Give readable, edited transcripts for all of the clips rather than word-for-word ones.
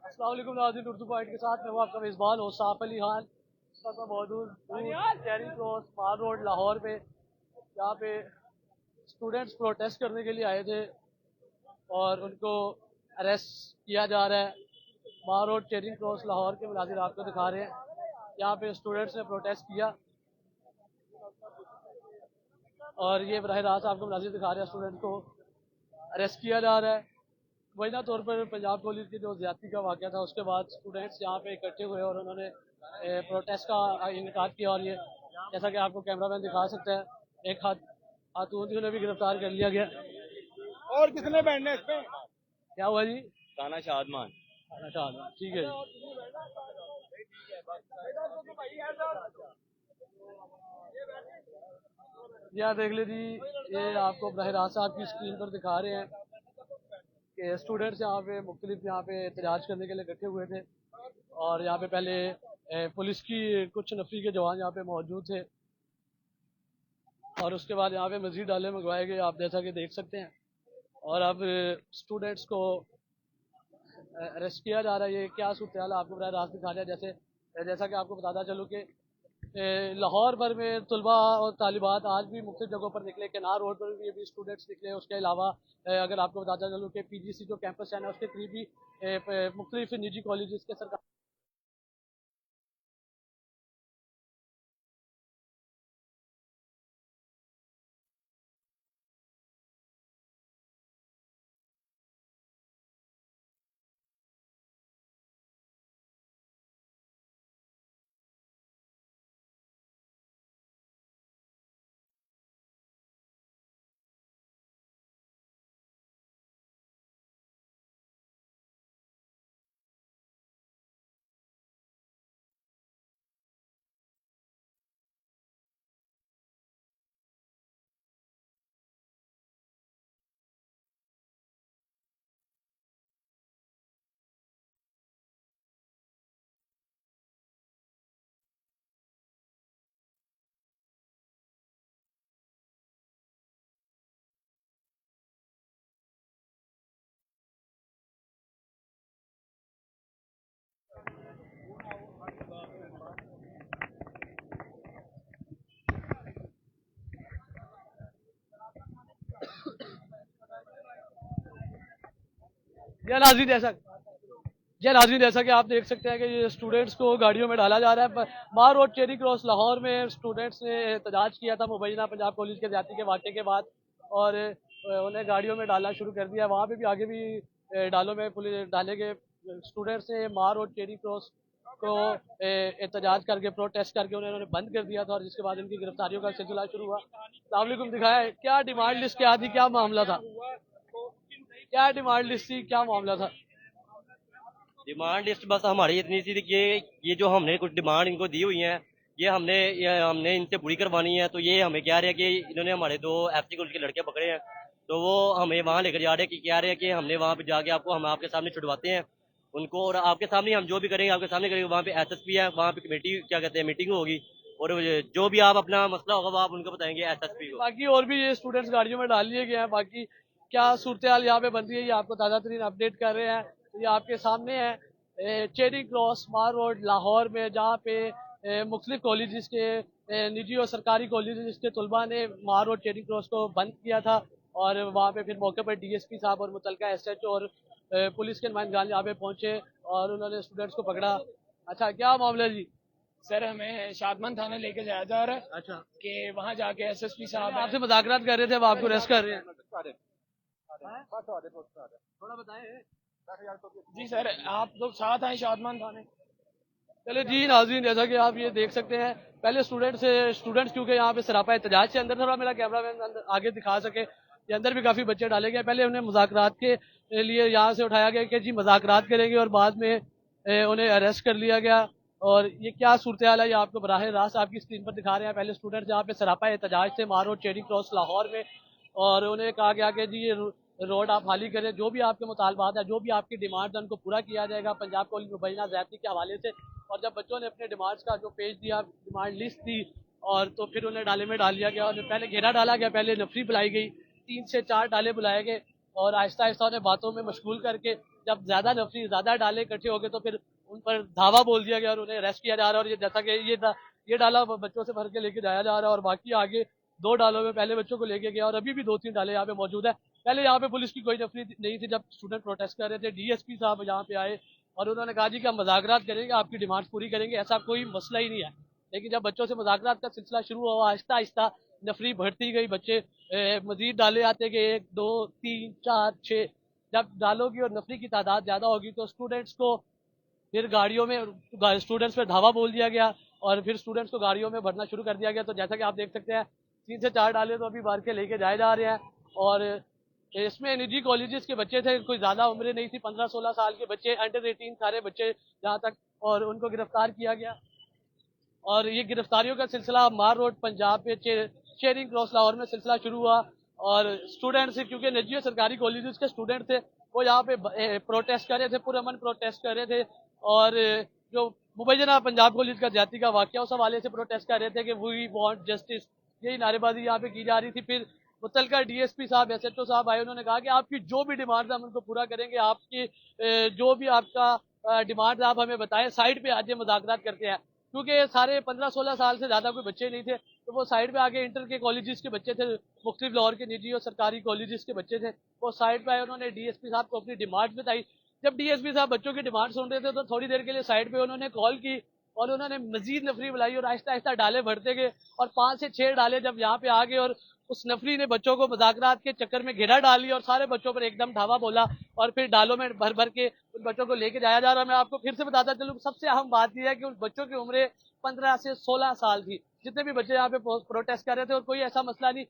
अस्सलाम वालेकुम नाज़रीन, उर्दू पॉइंट के साथ मैं हूँ आपका मेज़बान और साफ अली खान। इस वक्त मैं मौजूद हूँ चेरी क्रॉस मार रोड लाहौर पे, जहाँ पे स्टूडेंट्स प्रोटेस्ट करने के लिए आए थे और उनको अरेस्ट किया जा रहा है। मार रोड चेरी क्रॉस लाहौर के मुनाज़िर आपको दिखा रहे हैं। यहाँ पे स्टूडेंट्स ने प्रोटेस्ट किया और ये बराह रास्त आपको मुनाज़िर दिखा रहे हैं। स्टूडेंट्स को अरेस्ट किया जा रहा है। वजह तौर पर पंजाब पुलिस की जो ज्यादती का वाक़या था, उसके बाद स्टूडेंट्स यहाँ पे इकट्ठे हुए और उन्होंने प्रोटेस्ट का इनकार किया। और ये जैसा कि आपको कैमरा मैन दिखा सकता है, एक खातून थी, उन्हें भी गिरफ्तार कर लिया गया। और कितने बैठने इसमें? क्या हुआ जी? ताना शादमान। अच्छा, ठीक है जी। यहाँ देख ले जी, ये आपको बराह रास्त आपकी स्क्रीन पर दिखा रहे हैं कि स्टूडेंट्स यहाँ पे मुख्तलिफ यहाँ पे एहतजाज करने के लिए इकट्ठे हुए थे। और यहाँ पे पहले पुलिस की कुछ नफरी के जवान यहाँ पे मौजूद थे और उसके बाद यहाँ पे मजीद डाले मंगवाए गए, आप जैसा कि देख सकते हैं। और अब स्टूडेंट्स को अरेस्ट किया जा रहा है। ये क्या सूरत हाल आपको बराह रास्त दिखा रहा है। जैसा कि आपको बताता चलूँ कि लाहौर भर में तलबा और तालिबात आज भी मुख्तलिफ जगहों पर निकले। केनार रोड पर भी अभी स्टूडेंट्स निकले। उसके अलावा अगर आपको बताता चलूँ कि PGC जो कैंपस है ना, उसके करीब भी मुख्तलिफ निजी कॉलेज के सरकार या नाज़रीन जैसा कि आप देख सकते हैं कि ये स्टूडेंट्स को गाड़ियों में डाला जा रहा है। मार रोड चेरी क्रॉस लाहौर में स्टूडेंट्स ने एहतजाज किया था मुबैना पंजाब पुलिस के ज्यादती के वाक़े के बाद और उन्हें गाड़ियों में डालना शुरू कर दिया। वहाँ पे भी आगे भी डालों में पुलिस डाले गए। स्टूडेंट्स ने मार रोड चेरी क्रॉस को एहतजाज करके प्रोटेस्ट करके उन्होंने बंद कर दिया था और जिसके बाद इनकी गिरफ्तारियों का सिलसिला शुरू हुआ। अस्सलाम दिखाया है क्या डिमांड लिस्ट क्या थी, क्या मामला था, क्या डिमांड लिस्ट थी, क्या मामला था? डिमांड लिस्ट बस हमारी इतनी सी थी कि ये जो हमने कुछ डिमांड इनको दी हुई है, ये हमने इनसे पूरी करवानी है। तो ये हमें कह रहे हैं कि इन्होंने हमारे 2 FC कॉलेज के लड़के पकड़े हैं, तो वो हमें वहाँ लेकर जा रहे हैं कि कह रहे हैं कि हमने वहाँ पे जाके हम आपके सामने छुड़वाते हैं उनको, और आपके सामने हम जो भी करेंगे आपके सामने करेंगे। वहाँ पे SSP है, वहाँ पे कमेटी क्या कहते हैं मीटिंग होगी और जो भी आप अपना मसला होगा वो आप उनको बताएंगे SSP को। बाकी और भी ये स्टूडेंट्स गाड़ियों में डाल लिए गए हैं। बाकी क्या सूरत हाल यहाँ पे बन रही है, ये आपको ताज़ा तरीन अपडेट कर रहे हैं। तो ये आपके सामने है चेरी क्रॉस मार रोड लाहौर में, जहाँ पे मुख्तलिफ कॉलेज के निजी और सरकारी कॉलेज के तलबा ने मार रोड चेरी क्रॉस को बंद किया था। और वहाँ पे फिर मौके पर DSP साहब और मुतलका SHO और पुलिस के नुमाइंदगान यहाँ पे पहुंचे और उन्होंने स्टूडेंट्स को पकड़ा। अच्छा, क्या मामला जी? सर हमें शादमन थाने लेके जाया जा रहा है अच्छा, कि वहाँ जाके SSP साहब हैं। आपसे मुज़ाकरात कर रहे थे, अब आपको अरेस्ट कर रहे हैं। थोड़ा बताएं। जी सर, आप लोग साथ आए शादमन थाने। चले जी नाज़रीन, जैसा कि आप ये देख सकते हैं, पहले स्टूडेंट्स क्योंकि यहाँ पे सरापा एहतजाज से अंदर, थोड़ा मेरा कैमरा मैन आगे दिखा सके। ये अंदर भी काफ़ी बच्चे डाले गए। पहले उन्हें मुज़ाकरात के लिए यहाँ से उठाया गया कि जी मुज़ाकरात करेंगे और बाद में उन्हें अरेस्ट कर लिया गया। और ये क्या सूरत हाल है, ये आपको बराह रास्त आपकी स्क्रीन पर दिखा रहे हैं। पहले स्टूडेंट्स यहाँ पे सरापा एहतजाज से मारो चेरी क्रॉस लाहौर में, और उन्हें कहा गया कि जी ये रोड आप खाली करें, जो भी आपके मुतालबात है, जो भी आपकी डिमांड है, उनको पूरा किया जाएगा पंजाब कॉलेज मुबैना ज़्यादती के हवाले से। और जब बच्चों ने अपने डिमांड्स का जो पेज दिया, डिमांड लिस्ट दी, और तो फिर उन्हें डाले में डाल दिया गया और पहले घेरा डाला गया, पहले नफरी बुलाई गई, 3 से 4 डाले बुलाए गए और आहिस्ता आहिस्ता उन्हें बातों में मशगूल करके जब ज्यादा नफरी ज्यादा डाले इकट्ठे हो गए तो फिर उन पर धावा बोल दिया गया और उन्हें अरेस्ट किया जा रहा है। और ये जैसा कि ये डाला बच्चों से भर के लेके जाया जा रहा है और बाकी आगे 2 डालों में पहले बच्चों को लेके गया और अभी भी 2-3 डाले यहाँ पे मौजूद है। पहले यहाँ पे पुलिस की कोई नफरी नहीं थी जब स्टूडेंट प्रोटेस्ट कर रहे थे। डीएसपी साहब यहाँ पे आए और उन्होंने कहा जी कि हम मुज़ाकरात करेंगे, आपकी डिमांड्स पूरी करेंगे, ऐसा कोई मसला ही नहीं है। लेकिन जब बच्चों से मुज़ाकरात का सिलसिला शुरू हुआ, आहिस्ता आहिस्ता नफरी बढ़ती गई, बच्चे मजीद डाले आते गए, 1 2 3 4 6। जब डालों की और नफरी की तादाद ज़्यादा होगी तो स्टूडेंट्स को फिर गाड़ियों में स्टूडेंट्स पे धावा बोल दिया गया और फिर स्टूडेंट्स को गाड़ियों में भरना शुरू कर दिया गया। तो जैसा कि आप देख सकते हैं 3 से 4 डाले तो अभी भर के लेके जाए जा रहे हैं। और इसमें निजी कॉलेजेस के बच्चे थे, कोई ज़्यादा उम्र नहीं थी, 15-16 साल के बच्चे, अंडर 18 सारे बच्चे जहाँ तक, और उनको गिरफ्तार किया गया। और ये गिरफ्तारियों का सिलसिला मार रोड पंजाब पे शेरिंग क्रॉस लाहौर में सिलसिला शुरू हुआ। और स्टूडेंट्स, क्योंकि निजी और सरकारी कॉलेजेस के स्टूडेंट थे, वो यहाँ पे प्रोटेस्ट कर रहे थे, पुरअमन प्रोटेस्ट कर रहे थे। और जो मुबैना पंजाब कॉलेज का जाति का वाक़या, उस हवाले से प्रोटेस्ट कर रहे थे कि वी वांट जस्टिस, यही नारेबाजी यहाँ पे की जा रही थी। फिर मुतलका डीएसपी साहब, एसएचओ साहब आए, उन्होंने कहा कि आपकी जो भी डिमांड है हम उनको पूरा करेंगे, आपकी जो भी आपका डिमांड आप हमें बताएं, साइड पे आज मुज़ाकरात करते हैं। क्योंकि सारे 15-16 साल से ज़्यादा कोई बच्चे नहीं थे, तो वो साइड पे आके इंटर के कॉलेजेस के बच्चे थे, मुख्तलिफ लाहौर के निजी और सरकारी कॉलेजेस के बच्चे थे, वो साइड पे आए, उन्होंने डीएसपी साहब को अपनी डिमांड बताई। जब डीएसपी साहब बच्चों की डिमांड सुन रहे थे तो थोड़ी देर के लिए साइड पे उन्होंने कॉल की और उन्होंने मजीद नफरी बुलाई और आहिस्ता आहिस्ता डाले भरते गए। और 5 से 6 डाले जब यहाँ पे आ गए और उस नफरी ने बच्चों को मुज़ाकरात के चक्कर में घेरा डाल लिया और सारे बच्चों पर एकदम धावा बोला और फिर डालों में भर भर के उन बच्चों को लेके जाया जा रहा है। मैं आपको फिर से बताता चलूँ, सबसे अहम बात यह है कि उन बच्चों की उम्र 15 से 16 साल थी, जितने भी बच्चे यहाँ पे प्रोटेस्ट कर रहे थे। और कोई ऐसा मसला नहीं,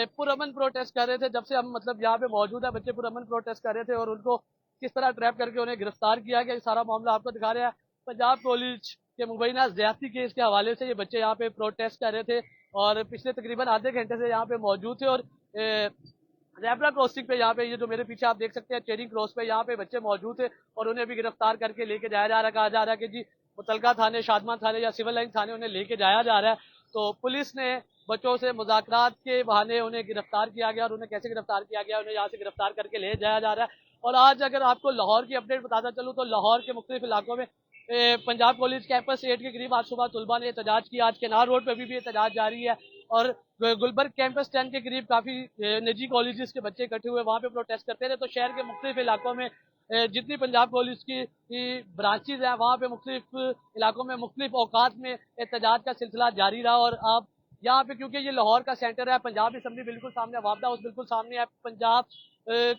पुरअमन प्रोटेस्ट कर रहे थे। जब से हम मतलब यहाँ पे मौजूद है, बच्चे पुरअमन प्रोटेस्ट कर रहे थे और उनको किस तरह ट्रैप करके उन्हें गिरफ्तार किया गया, सारा मामला आपको दिखा रहे हैं। पंजाब कॉलेज के मुबैना ज्यादती केस के हवाले से ये बच्चे यहाँ पे प्रोटेस्ट कर रहे थे और पिछले तकरीबन आधे घंटे से यहाँ पे मौजूद थे। और ज़ेब्रा क्रॉसिंग पे यहाँ पे ये जो मेरे पीछे आप देख सकते हैं चेरिंग क्रॉस पे यहाँ पे बच्चे मौजूद थे और उन्हें भी गिरफ्तार करके लेके जाया जा रहा है। कहा जा रहा है कि जी मुतलका थाने, शादमान थाने या सिविल लाइन थाने उन्हें लेके जाया जा रहा है। तो पुलिस ने बच्चों से मुज़ाकरात के बहाने उन्हें गिरफ्तार किया गया और उन्हें कैसे गिरफ्तार किया गया, उन्हें यहाँ से गिरफ्तार करके ले जाया जा रहा है। और आज अगर आपको लाहौर की अपडेट बताता चलूँ तो लाहौर के मुख्तलिफ इलाकों में पंजाब कॉलेज कैंपस 8 के करीब आज सुबह तुलबा ने एहतजाज किया। आज केनार रोड पर अभी भी एहतजाज जारी है। और गुलबर्ग कैंपस 10 के करीब काफ़ी निजी कॉलेजेस के बच्चे इकट्ठे हुए, वहाँ पे प्रोटेस्ट करते रहे। तो शहर के मुख्तलिफ इलाकों में जितनी पंजाब कॉलेज की ब्रांचेज हैं, वहाँ पे मुख्तलिफ इलाकों में मुख्तलिफ औकात में एहतजाज का सिलसिला जारी रहा। और आप यहाँ पे, क्योंकि ये लाहौर का सेंटर है, पंजाब असम्बली बिल्कुल सामने, वापदा हाउस बिल्कुल सामने है, पंजाब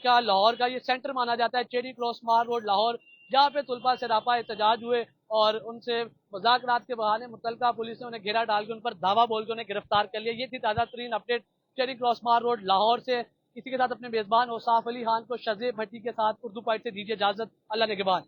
का लाहौर का ये सेंटर माना जाता है। चेरी क्रॉस मार रोड लाहौर, जहाँ पे तुलबा सरापा एहतजाज हुए और उनसे मुज़ाकरात के बहाने मुतलका पुलिस ने उन्हें घेरा डाल के उन पर धावा बोल के उन्हें गिरफ्तार कर लिया। ये थी ताज़ा तरीन अपडेट चेरी क्रॉस मार रोड लाहौर से। इसी के साथ अपने मेज़बान औसाफ अली खान को शज़े भट्टी के साथ उर्दू पाइट से दीजिए इजाज़त। अल्लाह निगहबान।